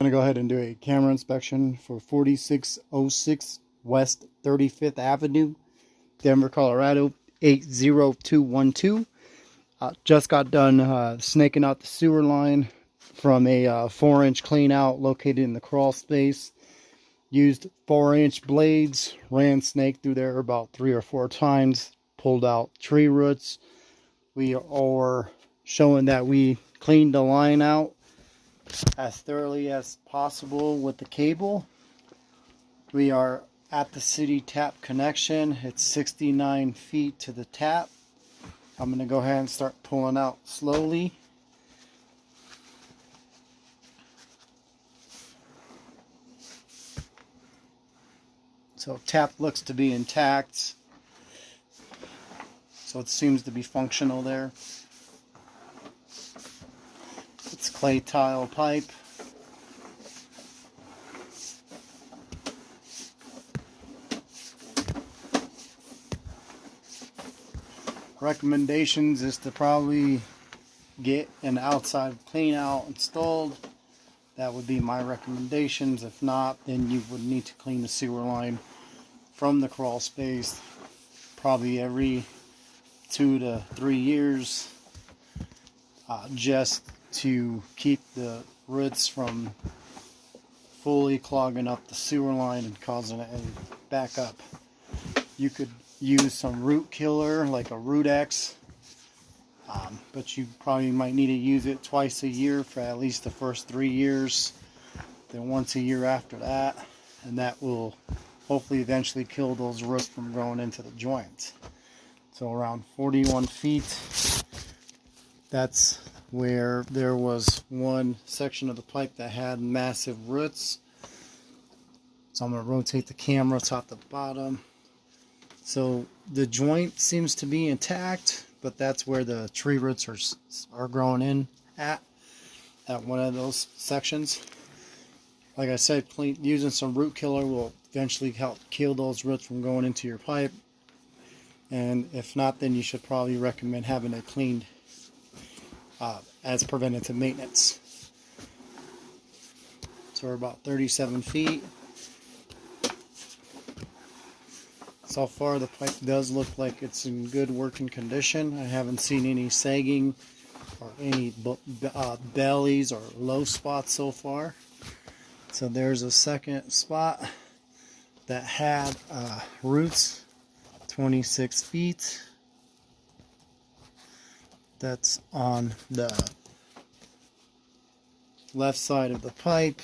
Going to go ahead and do a camera inspection for 4606 West 35th Avenue, Denver, Colorado 80212. Just got done snaking out the sewer line from a 4-inch clean out located in the crawl space. Used 4-inch blades, ran snake through there about 3 or 4 times, pulled out tree roots. We are showing that we cleaned the line out as thoroughly as possible with the cable. We are at the city tap connection. It's 69 feet to the tap. I'm going to go ahead and start pulling out slowly. So tap looks to be intact. So it seems to be functional there. It's clay tile pipe. Recommendations is to probably get an outside clean out installed. That would be my recommendations. If not, then you would need to clean the sewer line from the crawl space probably every 2 to 3 years, just to keep the roots from fully clogging up the sewer line and causing it to back up. You could use some root killer like a Root X, but you probably might need to use it twice a year for at least the first 3 years, then once a year after that, and that will hopefully eventually kill those roots from growing into the joint. So around 41 feet, that's where there was one section of the pipe that had massive roots. So I'm going to rotate the camera top to bottom. So the joint seems to be intact, but that's where the tree roots are growing in at one of those sections. Like I said, using some root killer will eventually help kill those roots from going into your pipe. And if not, then you should probably recommend having it cleaned as preventative maintenance. So we're about 37 feet. So far the pipe does look like it's in good working condition. I haven't seen any sagging or any bellies or low spots so far. So there's a second spot that had roots, 26 feet. That's on the left side of the pipe.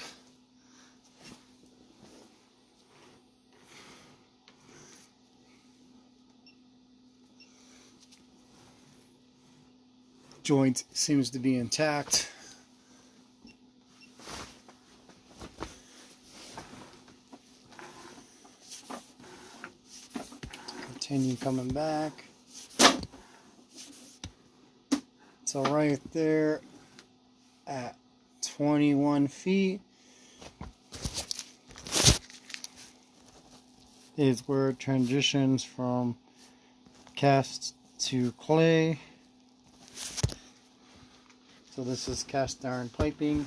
Joint seems to be intact. Continue coming back. So right there at 21 feet is where it transitions from cast to clay. So this is cast iron piping.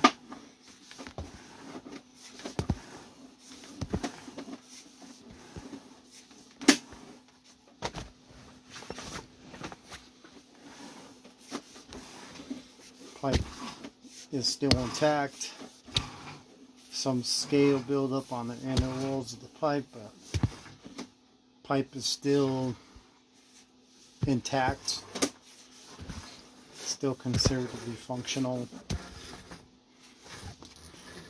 Pipe is still intact. Some scale buildup on the inner walls of the pipe, but pipe is still intact. Still considered to be functional.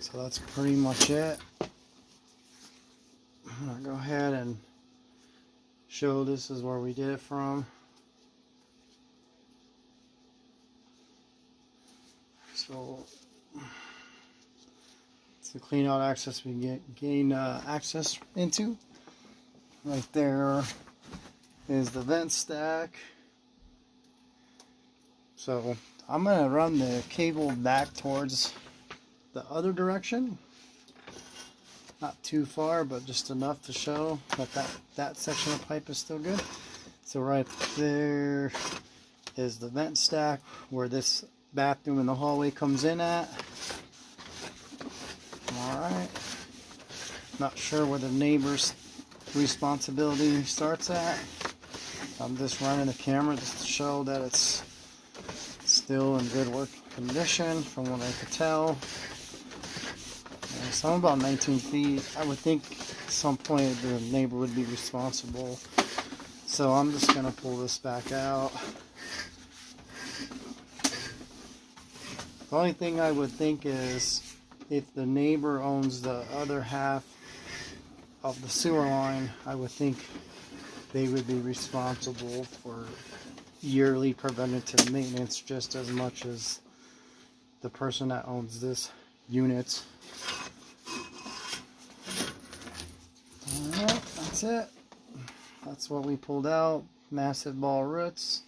So that's pretty much it. I'm gonna go ahead and show this is where we did it from. So it's the clean out access we gain access into. Right there is the vent stack. So I'm going to run the cable back towards the other direction. Not too far, but just enough to show that section of pipe is still good. So right there is the vent stack where this bathroom in the hallway comes in at. Alright. Not sure where the neighbor's responsibility starts at. I'm just running the camera just to show that it's still in good working condition from what I could tell. So I'm about 19 feet. I would think at some point the neighbor would be responsible. So I'm just going to pull this back out. The only thing I would think is if the neighbor owns the other half of the sewer line, I would think they would be responsible for yearly preventative maintenance just as much as the person that owns this unit. Alright, that's it. That's what we pulled out. Massive ball roots.